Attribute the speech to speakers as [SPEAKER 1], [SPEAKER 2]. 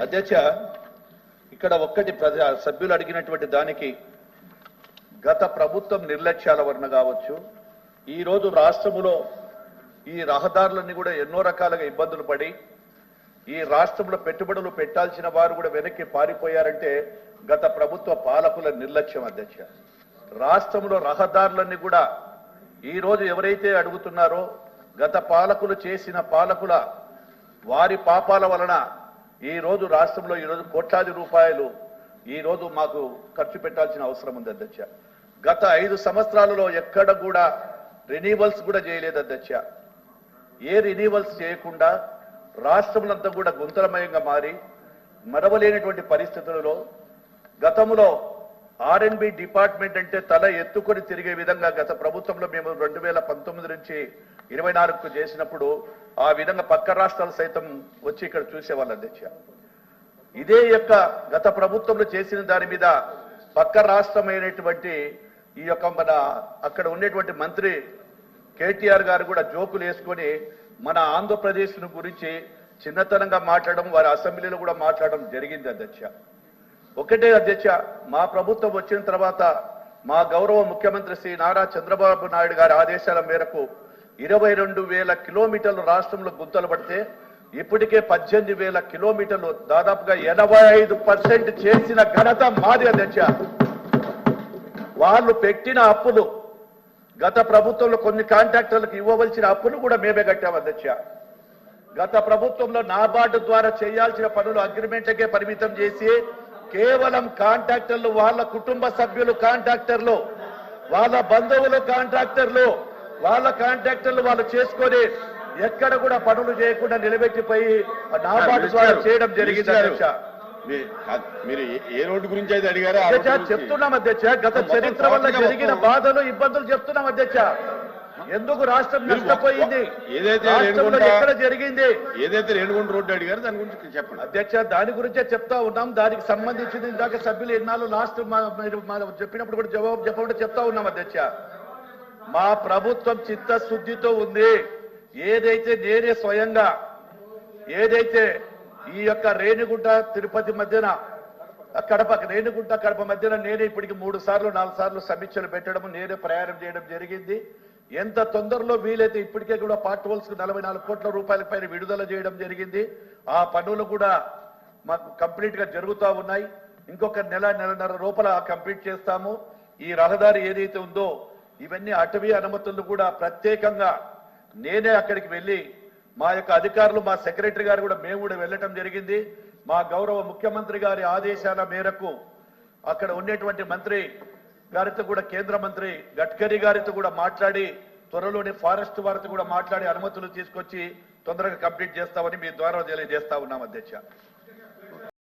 [SPEAKER 1] అధ్యక్ష, ఇక్కడ ఒక్కటి సభ్యులు అడిగినటువంటి దానికి గత ప్రభుత్వం నిర్లక్ష్యాల వలన కావచ్చు, ఈ రోజు రాష్ట్రంలో ఈ రహదారులన్నీ కూడా ఎన్నో రకాలుగా ఇబ్బందులు పడి ఈ రాష్ట్రంలో పెట్టుబడులు పెట్టాల్సిన వారు కూడా వెనక్కి పారిపోయారంటే గత ప్రభుత్వ పాలకుల నిర్లక్ష్యం. అధ్యక్ష, రాష్ట్రంలో రహదారులన్నీ కూడా ఈ రోజు ఎవరైతే అడుగుతున్నారో గత పాలకులు చేసిన పాలకుల వారి పాపాల వలన ఈ రోజు రాష్ట్రంలో ఈరోజు కోట్లాది రూపాయలు ఈ రోజు మాకు ఖర్చు పెట్టాల్సిన అవసరం ఉంది. అధ్యక్ష, గత 5 సంవత్సరాలలో ఎక్కడ కూడా రెన్యూవల్స్ కూడా చేయలేదు. అధ్యక్ష, ఏ రెన్యూవల్స్ చేయకుండా రాష్ట్రములంతా కూడా గుంతలమయంగా మారి మరవలేనటువంటి పరిస్థితులలో గతంలో R&B డిపార్ట్మెంట్ అంటే తల ఎత్తుకొని తిరిగే విధంగా గత ప్రభుత్వంలో మేము 2019 నుంచి 24కు చేసినప్పుడు ఆ విధంగా పక్క రాష్ట్రాలు సైతం వచ్చి ఇక్కడ చూసేవాళ్ళు. అధ్యక్ష, ఇదే యొక్క గత ప్రభుత్వంలో చేసిన దాని మీద పక్క రాష్ట్రమైనటువంటి ఈ యొక్క మన అక్కడ ఉండేటువంటి మంత్రి కేటీఆర్ గారు కూడా జోకులు వేసుకొని మన ఆంధ్రప్రదేశ్ గురించి చిన్నతనంగా మాట్లాడడం, వారి అసెంబ్లీలో కూడా మాట్లాడడం జరిగింది. అధ్యక్ష, ఒకటే అధ్యక్ష, మా ప్రభుత్వం వచ్చిన తర్వాత మా గౌరవ ముఖ్యమంత్రి శ్రీ నారా చంద్రబాబు నాయుడు గారి ఆదేశాల మేరకు 22,000 కిలోమీటర్లు రాష్ట్రంలో గుంతలు పడితే ఇప్పటికే 18,000 కిలోమీటర్లు, దాదాపుగా 85% చేసిన ఘనత మాది. అధ్యక్ష, వాళ్ళు పెట్టిన అప్పులు గత ప్రభుత్వంలో కొన్ని కాంట్రాక్టర్లకు ఇవ్వవలసిన అప్పులు కూడా మేమే కట్టాం. అధ్యక్ష, గత ప్రభుత్వంలో నాబార్డు ద్వారా చేయాల్సిన పనులు అగ్రిమెంట్కే పరిమితం చేసి కేవలం కాంట్రాక్టర్లు, వాళ్ళ కుటుంబ సభ్యులు కాంట్రాక్టర్లు, వాళ్ళ బంధువులు కాంట్రాక్టర్లు, వాళ్ళ కాంట్రాక్టర్లు వాళ్ళు చేసుకొని ఎక్కడ కూడా పనులు చేయకుండా నిలబెట్టిపోయి నాబార్డు ద్వారా చేయడం జరిగింది. అధ్యక్ష,
[SPEAKER 2] మీరు ఏ రోడ్డు గురించి అయితే అడిగారో
[SPEAKER 1] చెప్తున్నాం. అధ్యక్ష, గత చరిత్ర వల్ల జరిగిన బాధలు ఇబ్బందులు చెప్తున్నాం. అధ్యక్ష, ఎందుకు రాష్ట్రం నష్టపోయింది,
[SPEAKER 2] ఏదైతే
[SPEAKER 1] ఎక్కడ జరిగింది,
[SPEAKER 2] ఏదైతే రేణుగుంట రోడ్డు అడిగారో దాని గురించి చెప్పండి.
[SPEAKER 1] అధ్యక్ష, దాని గురించే చెప్తా ఉన్నాం. దానికి సంబంధించింది ఇందాక సభ్యులు ఎన్నాళ్ళు లాస్ట్ చెప్పినప్పుడు కూడా జవాబు చెప్పకుండా చెప్తా ఉన్నాం. అధ్యక్ష, మా ప్రభుత్వం చిత్తశుద్ధితో ఉంది. ఏదైతే నేనే స్వయంగా ఏదైతే ఈ యొక్క రేణిగుంట తిరుపతి మధ్యన రేణిగుంట కడప మధ్యన నేనే ఇప్పటికి 3 సార్లు 4 సార్లు సమీక్షలు పెట్టడం, నేనే ప్రయాణం చేయడం జరిగింది. ఎంత తొందరలో వీలైతే ఇప్పటికే కూడా పార్ట్ హోల్స్ 44 కోట్ల రూపాయల పైన విడుదల చేయడం జరిగింది. ఆ పనులు కూడా మాకు కంప్లీట్ గా జరుగుతూ ఉన్నాయి. ఇంకొక నెలన్నర లోపల కంప్లీట్ చేస్తాము. ఈ రహదారి ఏదైతే ఉందో ఇవన్నీ అటవీ అనుమతులు కూడా ప్రత్యేకంగా నేనే అక్కడికి వెళ్ళి మా యొక్క అధికారులు, మా సెక్రటరీ గారు కూడా మేము కూడా వెళ్ళటం జరిగింది. మా గౌరవ ముఖ్యమంత్రి గారి ఆదేశాల మేరకు అక్కడ ఉండేటువంటి మంత్రి గారితో కూడా, కేంద్ర మంత్రి గడ్కరీ గారితో కూడా మాట్లాడి త్వరలోనే ఫారెస్ట్ వారితో కూడా మాట్లాడి అనుమతులు తీసుకొచ్చి తొందరగా కంప్లీట్ చేస్తామని మీ ద్వారా తెలియజేస్తా ఉన్నాం. అధ్యక్ష.